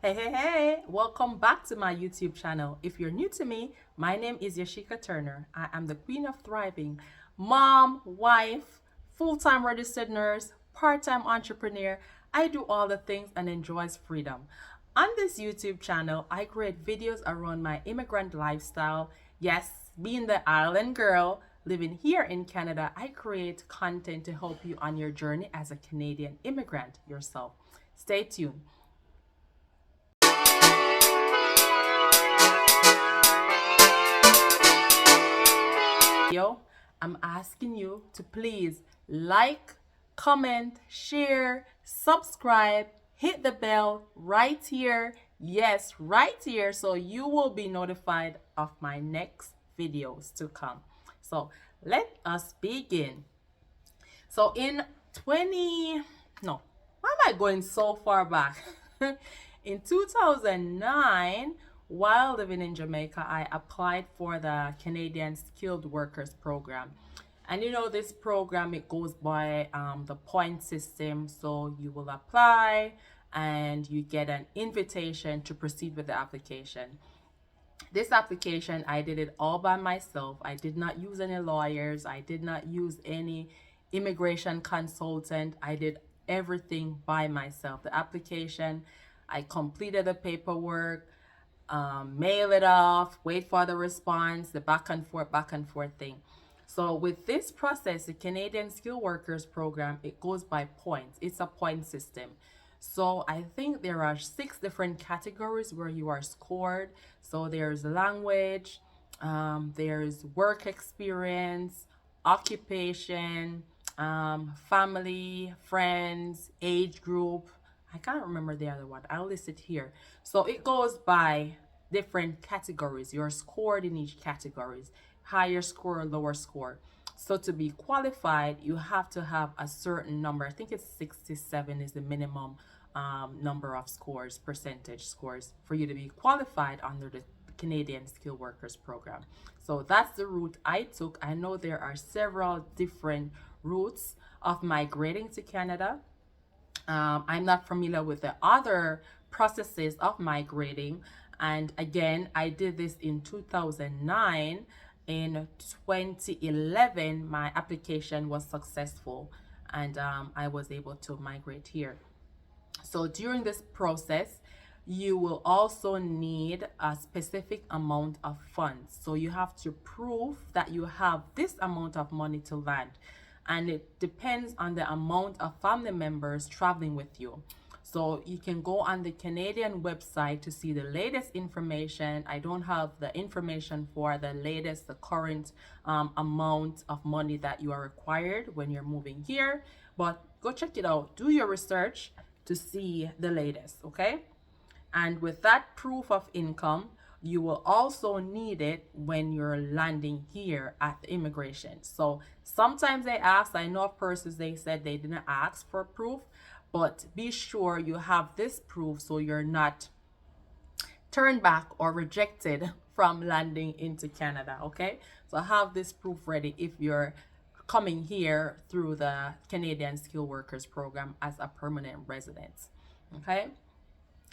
Hey, welcome back to my YouTube channel. If you're new to me, my name is Yasheika Turner. I am the queen of thriving, mom, wife, full-time registered nurse, part-time entrepreneur. I do all the things and enjoys freedom. On this YouTube channel, I create videos around my immigrant lifestyle. Yes, being the island girl living here in Canada, I create content to help you on your journey as a Canadian immigrant yourself. Stay tuned. I'm asking you to please like, comment, share, subscribe, hit the bell right here. Yes, right here, so you will be notified of my next videos to come. So let us begin. So in 20, no, why am I going so far back? In 2009, while living in Jamaica, I applied for the Canadian Skilled Workers Program. And you know, this program, it goes by the point system. So you will apply and you get an invitation to proceed with the application. This application, I did it all by myself. I did not use any lawyers. I did not use any immigration consultant. I did everything by myself. The application, I completed the paperwork, mail it off, wait for the response, the back and forth thing. So with this process, the Canadian Skilled Workers Program, it goes by points. It's a point system. So I think there are 6 different categories where you are scored. So there's language, there's work experience, occupation, family, friends, age group. I can't remember the other one. I'll list it here. So it goes by different categories. You're scored in each categories, higher score, lower score. So to be qualified, you have to have a certain number. I think it's 67 is the minimum number of scores, percentage scores, for you to be qualified under the Canadian Skilled Workers Program. So that's the route I took. I know there are several different routes of migrating to Canada. I'm not familiar with the other processes of migrating. And again, I did this in 2009. In 2011, my application was successful and I was able to migrate here. So during this process, you will also need a specific amount of funds. So you have to prove that you have this amount of money to land. And it depends on the amount of family members traveling with you. So you can go on the Canadian website to see the latest information. I don't have the information for the latest, the current amount of money that you are required when you're moving here, but go check it out. Do your research to see the latest, okay? And with that proof of income, you will also need it when you're landing here at the immigration. So sometimes they ask, I know of persons, they said they didn't ask for proof, but be sure you have this proof so you're not turned back or rejected from landing into Canada, okay? So have this proof ready if you're coming here through the Canadian Skilled Workers Program as a permanent resident, okay?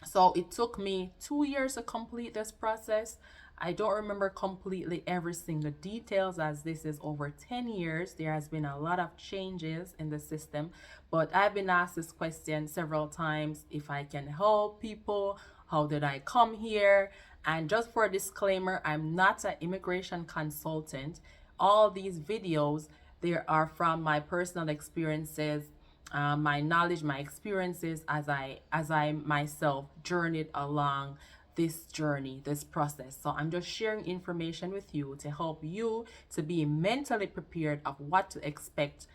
So it took me 2 years to complete this process. I don't remember completely every single details as this is over 10 years. There has been a lot of changes in the system, but I've been asked this question several times, if I can help people, how did I come here? And just for a disclaimer, I'm not an immigration consultant. All these videos, they are from my personal experiences, my knowledge, my experiences as I myself journeyed along this journey, this process. So I'm just sharing information with you to help you to be mentally prepared of what to expect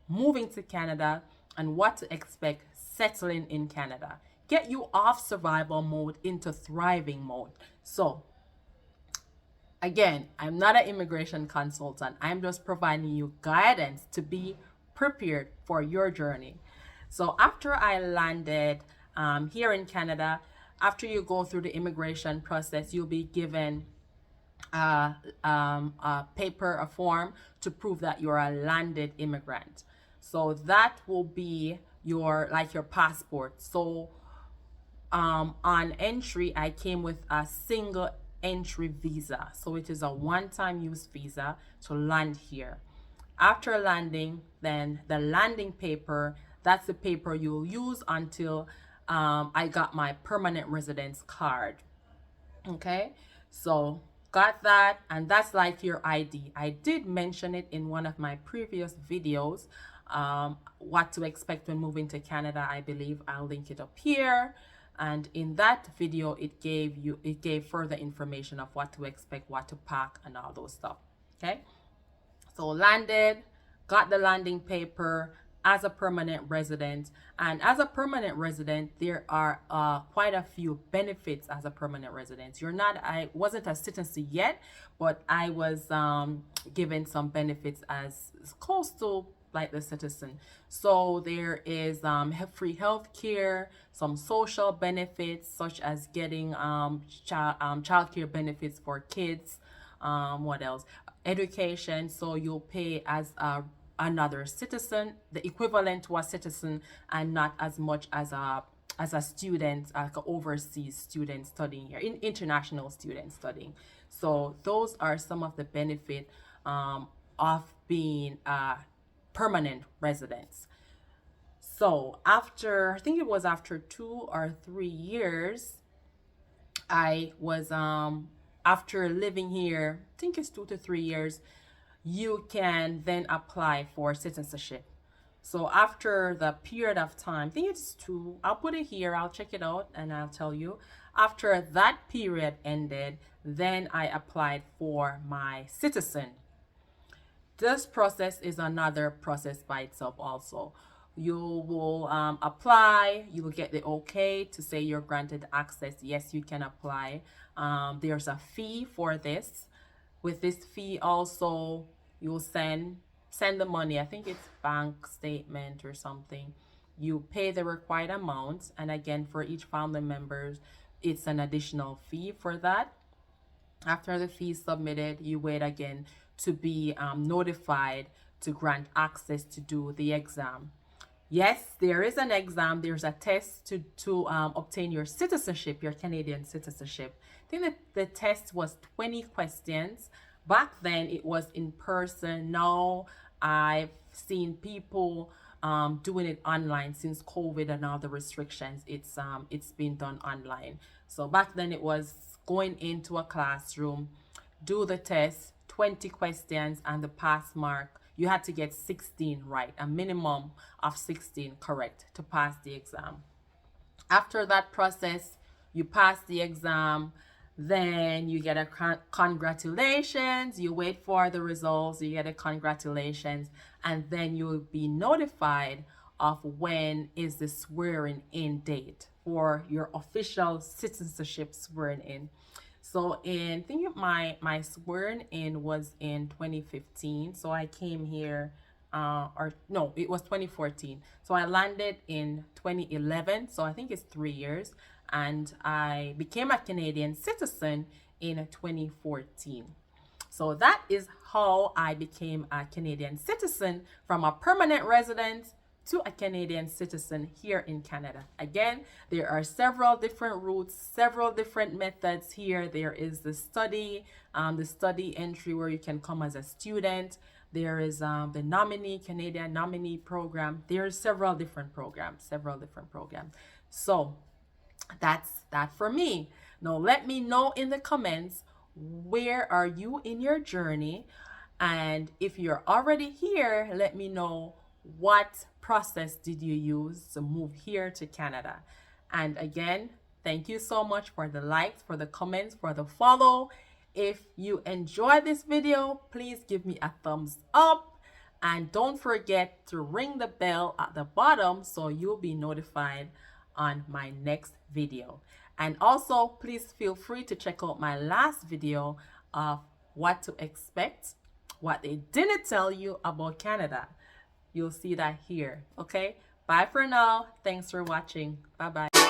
moving to Canada and what to expect settling in Canada. Get you off survival mode into thriving mode. So again, I'm not an immigration consultant. I'm just providing you guidance to be prepared for your journey. So after I landed here in Canada, after you go through the immigration process, you'll be given a paper, a form to prove that you're a landed immigrant. So that will be your passport. So on entry, I came with a single entry visa. So it is a one-time use visa to land here. After landing, then the landing paper, that's the paper you'll use until I got my permanent residence card. Okay, so got that, and that's like your ID. I did mention it in one of my previous videos, what to expect when moving to Canada. I believe I'll link it up here. And in that video, it gave further information of what to expect, what to pack, and all those stuff. Okay, so landed, got the landing paper as a permanent resident. And as a permanent resident, there are quite a few benefits as a permanent resident. I wasn't a citizen yet, but I was given some benefits as close to like the citizen. So there is free health care, some social benefits such as getting child care benefits for kids. What else? Education. So you'll pay as another citizen, the equivalent to a citizen, and not as much as a student, like an overseas student studying here, international student studying. So those are some of the benefit of being permanent residents. So after, I think it was after 2 or 3 years, I was after living here, I think it's 2 to 3 years, you can then apply for citizenship. So after the period of time, I think it's 2, I'll put it here, I'll check it out and I'll tell you. After that period ended, then I applied for my citizen. This process is another process by itself also. You will apply, you will get the okay to say you're granted access. Yes, you can apply. There's a fee for this. With this fee also, you'll send the money. I think it's bank statement or something. You pay the required amount, and again, for each family member, it's an additional fee for that. After the fee is submitted, you wait again to be notified to grant access to do the exam. Yes, there is an exam. There's a test to obtain your citizenship, your Canadian citizenship. I think that the test was 20 questions. Back then, it was in person. Now, I've seen people doing it online since COVID and all the restrictions. It's been done online. So back then, it was going into a classroom, do the test, 20 questions, and the pass mark. You had to get 16 right, a minimum of 16 correct to pass the exam. After that process, you pass the exam, then you get a congratulations, you wait for the results, you get a congratulations, and then you will be notified of when is the swearing in date for your official citizenship swearing in. So I think my swearing in was in 2015. So I came here, or no, it was 2014. So I landed in 2011. So I think it's 3 years. And I became a Canadian citizen in 2014. So that is how I became a Canadian citizen, from a permanent resident to a Canadian citizen here in Canada. Again, there are several different routes, several different methods here. There is the study entry where you can come as a student. There is the Canadian nominee program. There are several different programs. So that's that for me. Now let me know in the comments, where are you in your journey? And if you're already here, let me know, what process did you use to move here to Canada? And again, thank you so much for the likes, for the comments, for the follow. If you enjoyed this video, please give me a thumbs up, and don't forget to ring the bell at the bottom so you'll be notified on my next video. And also, please feel free to check out my last video of what to expect, what they didn't tell you about Canada. You'll see that here. Okay, bye for now. Thanks for watching. Bye bye.